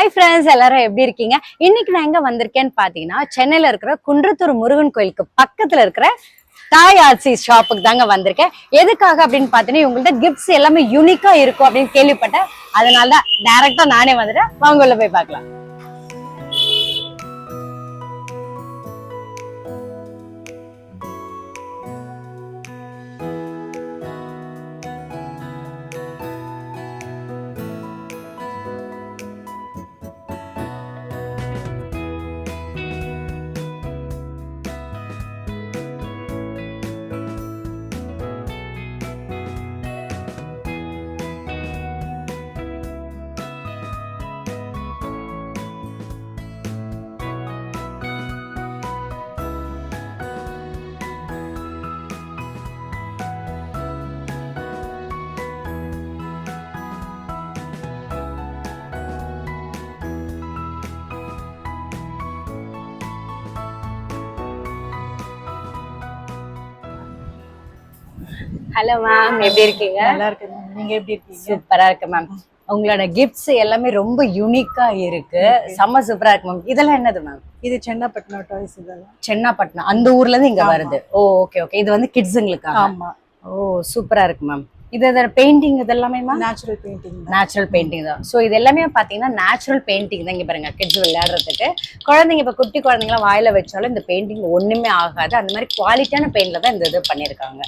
Hi friends, எல்லாரும் எப்படி இருக்கீங்க? இன்னைக்கு நான் எங்க வந்திருக்கேன்னு பாத்தீங்கன்னா, சென்னையில இருக்கிற குன்றத்தூர் முருகன் கோயிலுக்கு பக்கத்துல இருக்கிற தாய் ஆர்சி ஷாப்புக்கு தாங்க வந்திருக்கேன். எதுக்காக அப்படின்னு பாத்தீங்கன்னா, இவங்கள்ட்ட கிஃப்ட்ஸ் எல்லாமே யூனிக்கா இருக்கும் அப்படின்னு கேள்விப்பட்டேன். அதனாலதான் டைரக்டா நானே வந்துட்டேன். வாங்க உள்ள போய் பார்க்கலாம். ஹலோ மேம், எப்படி இருக்கீங்க? நல்லா இருக்கு. நீங்க எப்படி இருக்கீங்க? சூப்பரா இருக்கு மேம். உங்களோட கிஃப்ட்ஸ் எல்லாமே ரொம்ப யூனிக்கா இருக்கு. செம்ம சூப்பரா இருக்கு மேம். இதெல்லாம் என்னது மேம்? இது சென்னப்பட்டினம் டாய்ஸ். இதெல்லாம் சென்னாப்பட்டினம் அந்த ஊர்ல இருந்து இங்க வருது. ஓ ஓகே ஓகே. இது வந்து கிட்ஸுங்களுக்கு. ஆமா. ஓ சூப்பரா இருக்கு மேம். இது பெயிண்டிங் இதெல்லாமே ma'am natural painting. Natural painting தான். ஸோ இது எல்லாமே பாத்தீங்கன்னா நேச்சுரல் பெயிண்டிங் தான். இங்க பாருங்க, கிட்ஸ் விளையாடுறதுக்கு குழந்தைங்க, இப்ப குட்டி குழந்தைங்களாம் வாயில வச்சாலும் இந்த பெயிண்டிங் ஒண்ணுமே ஆகாது. அந்த மாதிரி குவாலிட்டியான பெயிண்ட்ல தான் இந்த இது பண்ணிருக்காங்க.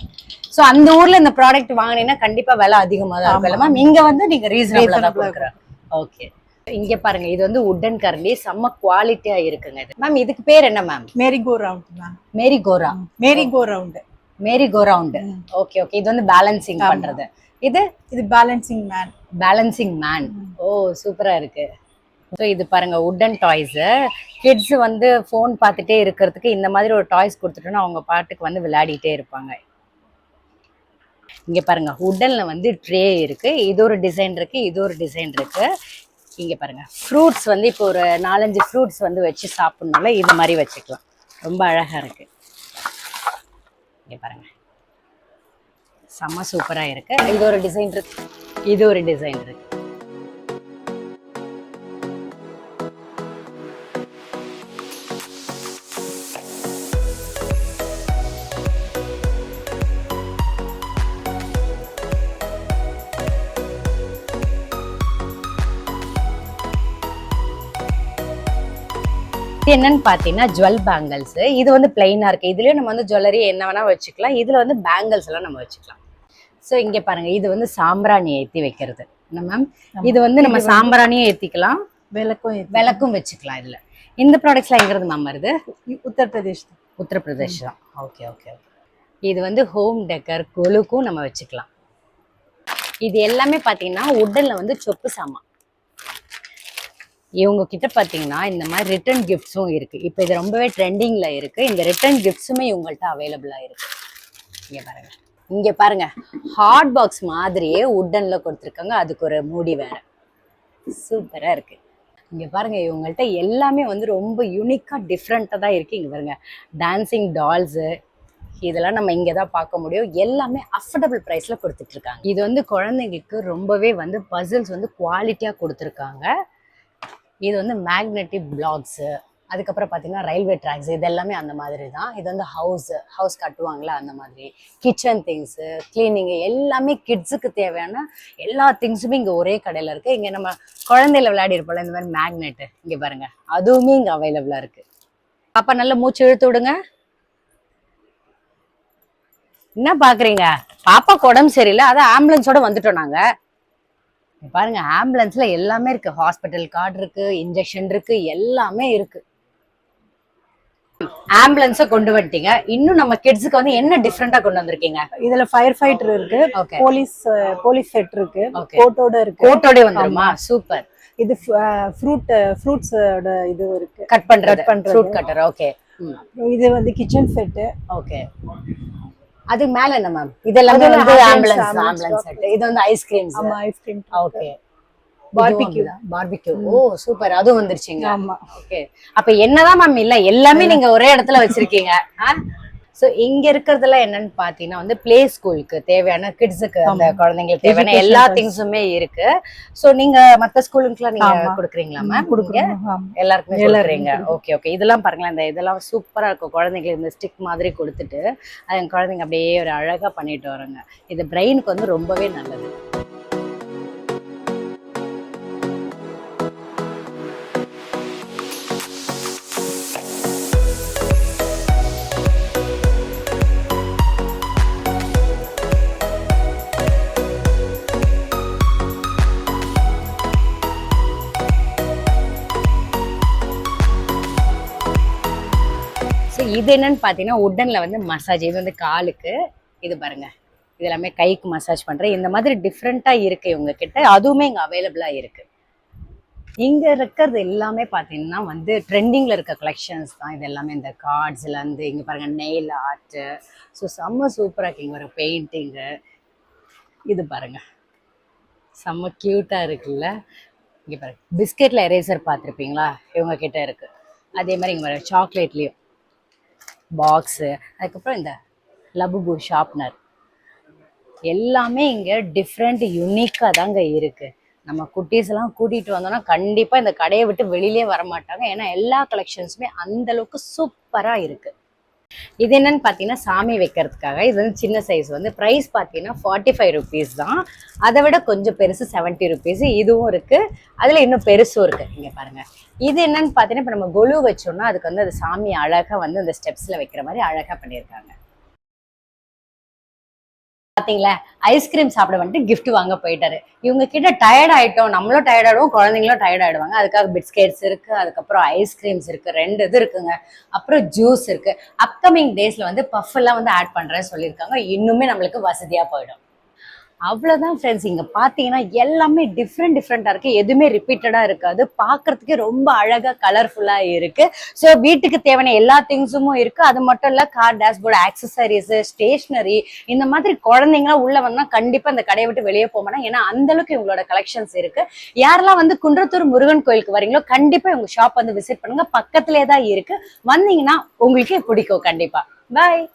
சோ அந்த ஊர்ல இந்த ப்ராடக்ட் வாங்கினீங்கன்னா கண்டிப்பா விலை அதிகமா தான் இருக்கும் மேம். இங்க வந்து நீங்க ரீசனபிளா தான் கொடுக்குறேன். ஓகே. இங்க பாருங்க, இது வந்து உட்டன் கரண்டி, செம்ம குவாலிட்டியா இருக்குங்க. இது மேம், இதுக்கு பேர் என்ன ma'am? Merry go round ma'am. Merry கோரா. Merry go round. Merry go round. Okay okay. இது வந்து பேலன்சிங் பண்றது. இது பேலன்சிங் மேன். Balancing man. ஓ சூப்பரா இருக்கு. ஸோ இது பாருங்க, உட்டன் டாய்ஸ். கிட்ஸ் வந்து ஃபோன் பார்த்துட்டே இருக்கிறதுக்கு இந்த மாதிரி ஒரு டாய்ஸ் கொடுத்துட்டோம்னா அவங்க பாட்டுக்கு வந்து விளையாடிட்டே இருப்பாங்க. இங்க பாருங்க, உடன்ல வந்து ட்ரே இருக்கு. இது ஒரு டிசைன் இருக்கு, இது ஒரு டிசைன் இருக்கு. இங்க பாருங்க, ஃப்ரூட்ஸ் வந்து இப்போ ஒரு 4-5 ஃப்ரூட்ஸ் வந்து வச்சு சாப்பிடணும்ல, இது மாதிரி வச்சுக்கலாம். ரொம்ப அழகா இருக்கு. இங்க பாருங்க, செம்ம சூப்பரா இருக்கு. இது ஒரு டிசைன் இருக்கு, இது ஒரு டிசைன் இருக்கு. என்னன்னு பாத்தீங்கன்னா ஜுவல் பேங்கிள்ஸ். இது வந்து பிளைனா இருக்கு. இதுலயும் நம்ம வந்து ஜுவல்லரி என்ன வேணா வச்சுக்கலாம். இதுல வந்து பேங்கிள்ஸ் எல்லாம் நம்ம வச்சுக்கலாம். சோ இங்க பாருங்க, இது வந்து சாம்பிராணி ஏத்தி வைக்கிறது என்ன மேம்? இது வந்து நம்ம சாம்பிராணியும் ஏத்திக்கலாம், விளக்கும் வச்சுக்கலாம். இதுல இந்த ப்ராடக்ட்ஸ் எல்லாம் எங்கிறது மேம் வருது? உத்தரப்பிரதேஷ் தான். Okay okay. இது வந்து ஹோம் டெக்கர், கொலுக்கும் நம்ம வச்சுக்கலாம். இது எல்லாமே பாத்தீங்கன்னா உட்டன்ல வந்து சொப்பு சாமான். இவங்க கிட்ட பாத்தீங்கன்னா இந்த மாதிரி ரிட்டர்ன் கிஃப்ட்ஸும் இருக்கு. இப்போ இது ரொம்பவே ட்ரெண்டிங்ல இருக்கு. இந்த ரிட்டர்ன் கிஃப்ட்ஸுமே இவங்கள்ட்ட அவைலபிளா இருக்கு. இங்க பாருங்க, ஹாட் பாக்ஸ் மாதிரியே உட்டன்ல கொடுத்துருக்காங்க. அதுக்கு ஒரு மூடி வேற. சூப்பரா இருக்கு. இங்க பாருங்க, இவங்கள்ட்ட எல்லாமே வந்து ரொம்ப யூனிக்கா டிஃப்ரெண்டா தான் இருக்கு. இங்க பாருங்க, டான்சிங் டால்ஸ், இதெல்லாம் நம்ம இங்கதான் பார்க்க முடியும். எல்லாமே அஃபோர்டபுள் பிரைஸ்ல கொடுத்துட்டு இருக்காங்க. இது வந்து குழந்தைங்களுக்கு ரொம்பவே வந்து பசில்ஸ் வந்து குவாலிட்டியா கொடுத்துருக்காங்க. இது வந்து மேக்னெட்டிக் பிளாக்ஸ், அதுக்கப்புறம் பார்த்தீங்கன்னா ரயில்வே ட்ராக்ஸ், இது எல்லாமே அந்த மாதிரி தான். இது வந்து ஹவுஸ் கட்டுவாங்களா அந்த மாதிரி. கிச்சன் திங்ஸு, கிளீனிங்கு, எல்லாமே கிட்ஸுக்கு தேவையான எல்லா திங்ஸுமே இங்கே ஒரே கடையில் இருக்குது. இங்கே நம்ம குழந்தையில விளையாடி இருப்போம்ல இந்த மாதிரி மேக்னெட்டு, இங்கே பாருங்க, அதுவுமே இங்கே அவைலபிளாக இருக்குது. பாப்பா நல்லா மூச்சு இழுத்து விடுங்க. என்ன பார்க்குறீங்க? பாப்பாக்கு உடம்பு சரியில்லை, அதான் ஆம்புலன்ஸோட வந்துட்டோம் நாங்கள். பாருங்க, ஆம்புலன்ஸ்ல எல்லாமே இருக்கு. ஹாஸ்பிட்டல் கார்டு இருக்கு, இன்ஜெக்ஷன் இருக்கு, எல்லாமே இருக்கு. ஆம்புலன்ஸ கொண்டு வந்துட்டீங்க. இன்னும் நம்ம கிட்ஸுக்கு வந்து என்ன டிஃபரெண்டா கொண்டு வந்திருக்கீங்க? இதுல ஃபயர் ஃபைட்டர் இருக்கு, போலீஸ் செட் இருக்கு, கோட்டோட இருக்கு. கோட்டோட வந்துருமா? சூப்பர். இது ஃப்ரூட்ஸோட இது இருக்கு, கட் பண்றது, ஃப்ரூட் கட்டர். ஓகே. இது வந்து கிச்சன் செட். ஓகே. அது மேல என்ன மேம்? இதெல்லாம் வந்து ஆம்புலன்ஸ் செட். இது வந்து ஐஸ்கிரீம்ஸ். ஆமா, ஐஸ்கிரீம். ஓகே. பார்பிக்யூ. ஓ சூப்பர், அதுவும் வந்துருச்சுங்க. ஆமா. ஓகே. அப்ப என்னதான் மேம் இல்ல, எல்லாமே நீங்க ஒரே இடத்துல வச்சிருக்கீங்க. ஸோ இங்க இருக்கிறதுல என்னன்னு பாத்தீங்கன்னா வந்து பிளே ஸ்கூலுக்கு தேவையான கிட்ஸுக்கு அந்த குழந்தைங்களுக்கு தேவையான Education எல்லா things. திங்ஸுமே இருக்கு. ஸோ நீங்க மத்த ஸ்கூலுக்குலாம் நீங்க ஆமா. கொடுக்குறீங்களா மேம்? கொடுக்குறோம். எல்லாருக்குமே எல்லாருக்குமே கொடுக்குறீங்க. Okay okay. இதெல்லாம் பாருங்களேன், இந்த இதெல்லாம் சூப்பரா இருக்கும். குழந்தைங்களுக்கு இந்த ஸ்டிக் மாதிரி கொடுத்துட்டு அது குழந்தைங்க அப்படியே ஒரு அழகா பண்ணிட்டு வராங்க. இது பிரெயினுக்கு வந்து ரொம்பவே நல்லது. ஸோ இது என்னன்னு பார்த்தீங்கன்னா உட்டன்ல வந்து மசாஜ். இது வந்து காலுக்கு, இது பாருங்க, இது எல்லாமே கைக்கு மசாஜ் பண்றேன். இந்த மாதிரி டிஃப்ரெண்டா இருக்கு இவங்க கிட்ட. அதுவுமே இங்க அவைலபிளா இருக்கு. இங்க இருக்கிறது எல்லாமே பார்த்தீங்கன்னா வந்து ட்ரெண்டிங்ல இருக்க கலெக்ஷன்ஸ் தான். இது எல்லாமே இந்த கார்ட்ஸ்ல இருந்து இங்க பாருங்க நெயில் ஆர்ட். ஸோ செம்ம சூப்பரா இருக்கு. இங்க ஒரு பெயிண்டிங்கு, இது பாருங்க செம்ம கியூட்டா இருக்குல்ல. இங்க பாருங்க பிஸ்கெட்ல எரேசர் பார்த்துருப்பீங்களா, இவங்க கிட்ட இருக்கு. அதே மாதிரி இங்க பாருங்க சாக்லேட்லயும் பாக்ஸு, அதுக்கப்புறம் இந்த லபுபு ஷார்ப்னர், எல்லாமே இங்க டிஃப்ரெண்ட் யூனிக்கா தாங்க இருக்கு. நம்ம குட்டீஸ் எல்லாம் கூட்டிட்டு வந்தோம்னா கண்டிப்பா இந்த கடையை விட்டு வெளியிலே வர மாட்டாங்க. ஏன்னா எல்லா கலெக்ஷன்ஸுமே அந்த அளவுக்கு சூப்பரா இருக்கு. இது என்னன்னு பார்த்தீங்கன்னா சாமி வைக்கிறதுக்காக. இது வந்து சின்ன சைஸ், வந்து ப்ரைஸ் பார்த்தீங்கன்னா 45 ருபீஸ் தான். அதை விட கொஞ்சம் பெருசு 70 ருபீஸ். இதுவும் இருக்கு, அதில் இன்னும் பெருசும் இருக்கு. இங்கே பாருங்க. இது என்னன்னு பார்த்தீங்கன்னா இப்போ நம்ம கொலு வச்சோம்னா அதுக்கு வந்து அது சாமி அழகாக வந்து அந்த ஸ்டெப்ஸில் வைக்கிற மாதிரி அழகாக பண்ணியிருக்காங்க. பாத்தீங்களா, ஐஸ்கிரீம் சாப்பிட வந்துட்டு கிஃப்ட் வாங்க போயிட்டாரு. இவங்க கிட்ட டயர்ட் ஆயிட்டோம், நம்மளும் டயர்ட் ஆயிடுவோம், குழந்தைங்களும் டயர்ட் ஆயிடுவாங்க. அதுக்காக பிஸ்கெட்ஸ் இருக்கு, அதுக்கப்புறம் ஐஸ்கிரீம்ஸ் இருக்கு, 2 இது இருக்குங்க. அப்புறம் ஜூஸ் இருக்கு. அப்கமிங் டேஸ்ல வந்து பஃப் எல்லாம் வந்து ஆட் பண்றேன்னு சொல்லியிருக்காங்க. இன்னுமே நம்மளுக்கு வசதியா போயிடும். அவ்வளவுதான் ஃப்ரெண்ட்ஸ். இங்க பாத்தீங்கன்னா எல்லாமே டிஃப்ரெண்டா இருக்கு. எதுவுமே ரிப்பீட்டடா இருக்காது. பாக்குறதுக்கே ரொம்ப அழகா கலர்ஃபுல்லா இருக்கு. ஸோ வீட்டுக்கு தேவையான எல்லா திங்ஸும் இருக்கு. அது மட்டும் இல்ல, கார் டேஷ்போர்டு, ஆக்சசரிஸ், ஸ்டேஷனரி, இந்த மாதிரி குழந்தைங்களாம் உள்ள வந்தா கண்டிப்பா இந்த கடையை விட்டு வெளியே போக மாட்டாங்க. ஏன்னா அந்த அளவுக்கு இவங்களோட கலெக்ஷன்ஸ் இருக்கு. யாரெல்லாம் வந்து குன்றத்தூர் முருகன் கோயிலுக்கு வரீங்களோ கண்டிப்பா இவங்க ஷாப் வந்து விசிட் பண்ணுங்க. பக்கத்திலே தான் இருக்கு. வந்தீங்கன்னா உங்களுக்கே பிடிக்கும் கண்டிப்பா. பாய்.